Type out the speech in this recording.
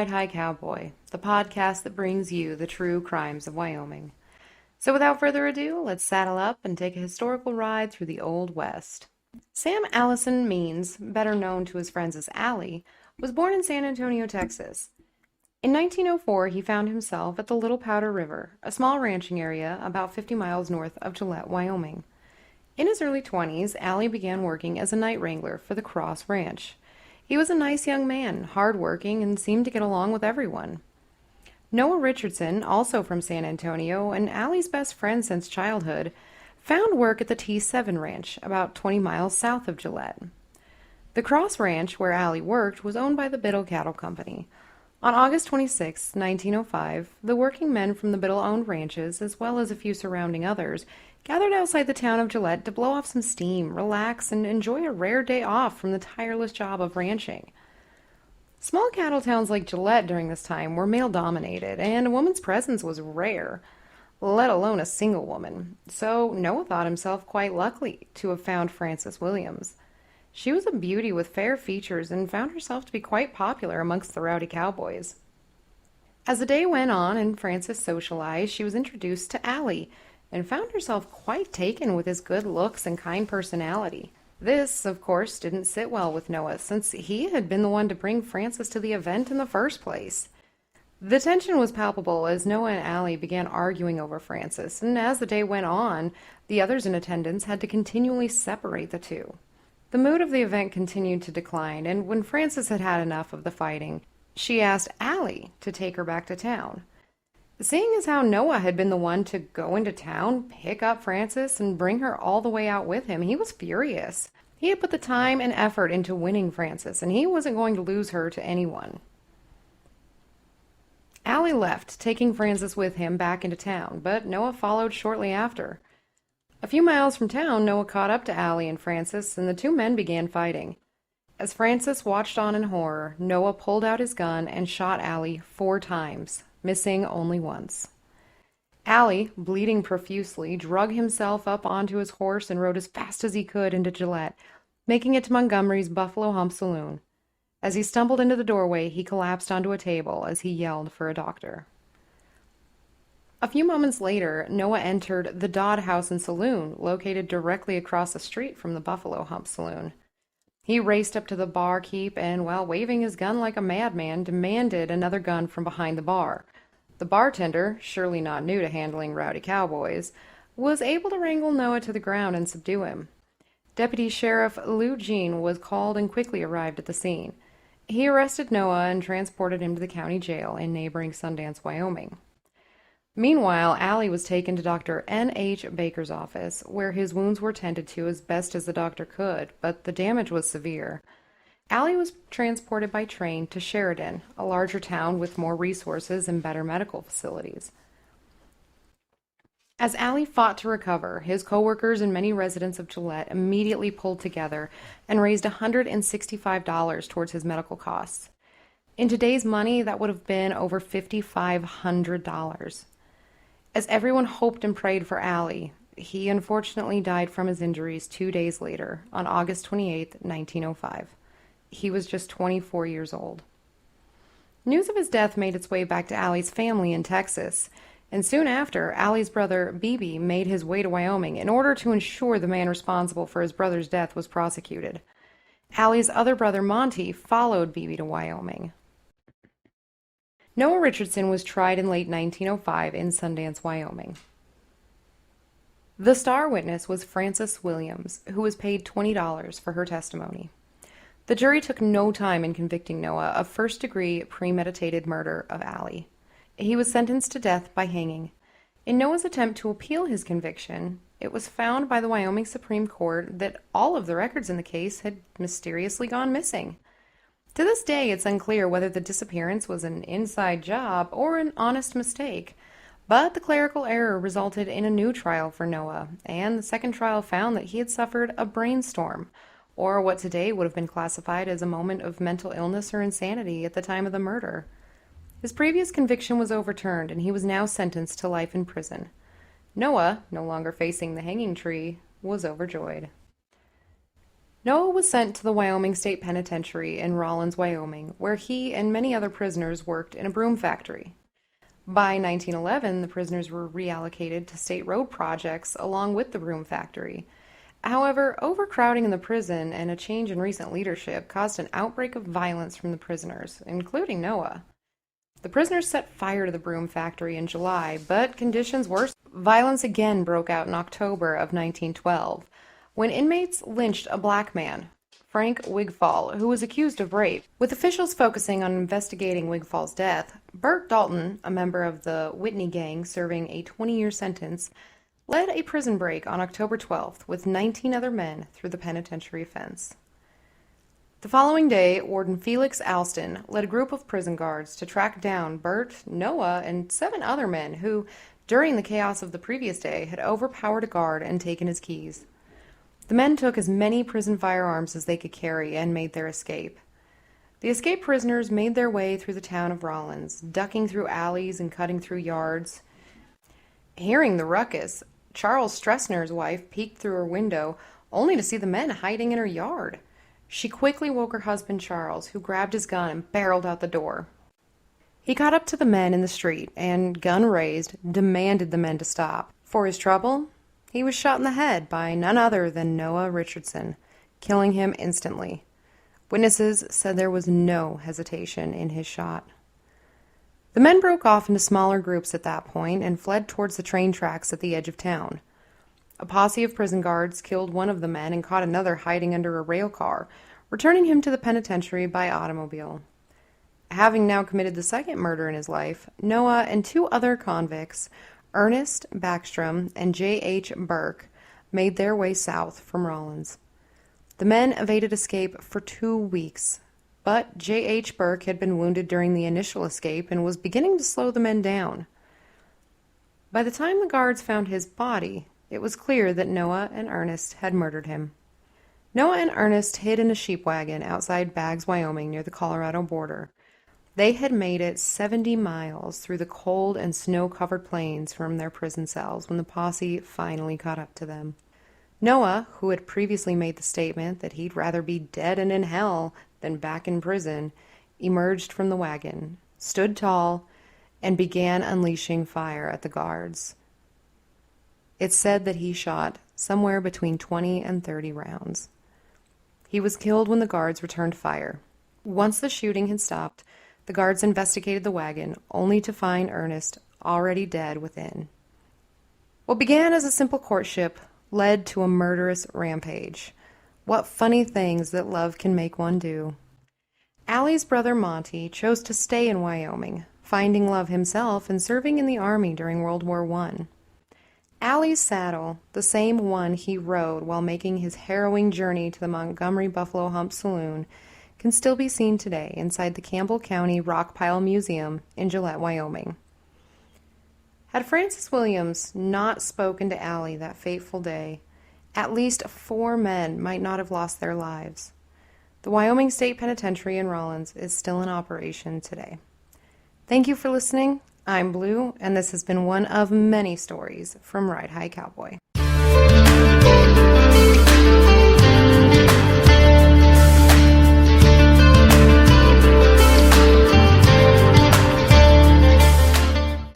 Hi Cowboy, the podcast that brings you the true crimes of Wyoming. So without further ado, let's saddle up and take a historical ride through the Old West. Sam Allison Means, better known to his friends as Allie, was born in San Antonio, Texas. In 1904, he found himself at the Little Powder River, a small ranching area about 50 miles north of Gillette, Wyoming. In his early 20s, Allie began working as a night wrangler for the Cross Ranch. He was a nice young man, hard-working, and seemed to get along with everyone. Noah Richardson, also from San Antonio and Allie's best friend since childhood, found work at the T7 Ranch, about 20 miles south of Gillette. The Cross Ranch, where Allie worked, was owned by the Biddle Cattle Company. On August 26, 1905, the working men from the Biddle-owned ranches, as well as a few surrounding others, gathered outside the town of Gillette to blow off some steam, relax, and enjoy a rare day off from the tireless job of ranching. Small cattle towns like Gillette during this time were male-dominated, and a woman's presence was rare, let alone a single woman. So Noah thought himself quite lucky to have found Frances Williams. She was a beauty with fair features and found herself to be quite popular amongst the rowdy cowboys. As the day went on and Frances socialized, she was introduced to Allie, and found herself quite taken with his good looks and kind personality. This, of course, didn't sit well with Noah, since he had been the one to bring Frances to the event in the first place. The tension was palpable as Noah and Allie began arguing over Frances, and as the day went on, the others in attendance had to continually separate the two. The mood of the event continued to decline, and when Frances had had enough of the fighting, she asked Allie to take her back to town. Seeing as how Noah had been the one to go into town, pick up Frances, and bring her all the way out with him, he was furious. He had put the time and effort into winning Frances, and he wasn't going to lose her to anyone. Allie left, taking Frances with him back into town, but Noah followed shortly after. A few miles from town, Noah caught up to Allie and Frances, and the two men began fighting. As Frances watched on in horror, Noah pulled out his gun and shot Allie 4 times. Missing only once. Allie, bleeding profusely, drug himself up onto his horse and rode as fast as he could into Gillette, making it to Montgomery's Buffalo Hump Saloon. As he stumbled into the doorway, he collapsed onto a table as he yelled for a doctor. A few moments later, Noah entered the Dodd House and Saloon, located directly across the street from the Buffalo Hump Saloon. He raced up to the barkeep and, while waving his gun like a madman, demanded another gun from behind the bar. The bartender, surely not new to handling rowdy cowboys, was able to wrangle Noah to the ground and subdue him. Deputy Sheriff Lou Jean was called and quickly arrived at the scene. He arrested Noah and transported him to the county jail in neighboring Sundance, Wyoming. Meanwhile, Allie was taken to Dr. N.H. Baker's office, where his wounds were tended to as best as the doctor could, but the damage was severe. Allie was transported by train to Sheridan, a larger town with more resources and better medical facilities. As Allie fought to recover, his co-workers and many residents of Gillette immediately pulled together and raised $165 towards his medical costs. In today's money, that would have been over $5,500. As everyone hoped and prayed for Allie, he unfortunately died from his injuries 2 days later, on August 28, 1905. He was just 24 years old. News of his death made its way back to Allie's family in Texas, and soon after, Allie's brother, Beebe, made his way to Wyoming in order to ensure the man responsible for his brother's death was prosecuted. Allie's other brother, Monty, followed Beebe to Wyoming. Noah Richardson was tried in late 1905 in Sundance, Wyoming. The star witness was Frances Williams, who was paid $20 for her testimony. The jury took no time in convicting Noah of first-degree premeditated murder of Allie. He was sentenced to death by hanging. In Noah's attempt to appeal his conviction, it was found by the Wyoming Supreme Court that all of the records in the case had mysteriously gone missing. To this day, it's unclear whether the disappearance was an inside job or an honest mistake, but the clerical error resulted in a new trial for Noah, and the second trial found that he had suffered a brainstorm, or what today would have been classified as a moment of mental illness or insanity at the time of the murder. His previous conviction was overturned, and he was now sentenced to life in prison. Noah, no longer facing the hanging tree, was overjoyed. Noah was sent to the Wyoming State Penitentiary in Rawlins, Wyoming, where he and many other prisoners worked in a broom factory. By 1911, the prisoners were reallocated to state road projects along with the broom factory. However, overcrowding in the prison and a change in recent leadership caused an outbreak of violence from the prisoners, including Noah. The prisoners set fire to the broom factory in July, but conditions worsened. Violence again broke out in October of 1912, when inmates lynched a black man, Frank Wigfall, who was accused of rape. With officials focusing on investigating Wigfall's death, Bert Dalton, a member of the Whitney Gang serving a 20-year sentence, led a prison break on October 12th with 19 other men through the penitentiary fence. The following day, Warden Felix Alston led a group of prison guards to track down Bert, Noah, and 7 other men who, during the chaos of the previous day, had overpowered a guard and taken his keys. The men took as many prison firearms as they could carry and made their escape. The escaped prisoners made their way through the town of Rawlins, ducking through alleys and cutting through yards. Hearing the ruckus, Charles Stressner's wife peeked through her window, only to see the men hiding in her yard. She quickly woke her husband Charles, who grabbed his gun and barreled out the door. He caught up to the men in the street and, gun raised, demanded the men to stop. For his trouble, he was shot in the head by none other than Noah Richardson, killing him instantly. Witnesses said there was no hesitation in his shot. The men broke off into smaller groups at that point and fled towards the train tracks at the edge of town. A posse of prison guards killed one of the men and caught another hiding under a rail car, returning him to the penitentiary by automobile. Having now committed the second murder in his life, Noah and 2 other convicts, Ernest Backstrom and J.H. Burke, made their way south from Rawlins. The men evaded escape for 2 weeks, but J.H. Burke had been wounded during the initial escape and was beginning to slow the men down. By the time the guards found his body, it was clear that Noah and Ernest had murdered him. Noah and Ernest hid in a sheep wagon outside Baggs, Wyoming, near the Colorado border. They had made it 70 miles through the cold and snow-covered plains from their prison cells when the posse finally caught up to them. Noah, who had previously made the statement that he'd rather be dead and in hell than back in prison, emerged from the wagon, stood tall, and began unleashing fire at the guards. It's said that he shot somewhere between 20 and 30 rounds. He was killed when the guards returned fire. Once the shooting had stopped, the guards investigated the wagon, only to find Ernest already dead within. What began as a simple courtship led to a murderous rampage. What funny things that love can make one do. Allie's brother Monty chose to stay in Wyoming, finding love himself and serving in the Army during World War I. Allie's saddle, the same one he rode while making his harrowing journey to the Montgomery Buffalo Hump Saloon, can still be seen today inside the Campbell County Rockpile Museum in Gillette, Wyoming. Had Francis Williams not spoken to Allie that fateful day, at least 4 men might not have lost their lives. The Wyoming State Penitentiary in Rawlins is still in operation today. Thank you for listening. I'm Blue, and this has been one of many stories from Ride High Cowboy.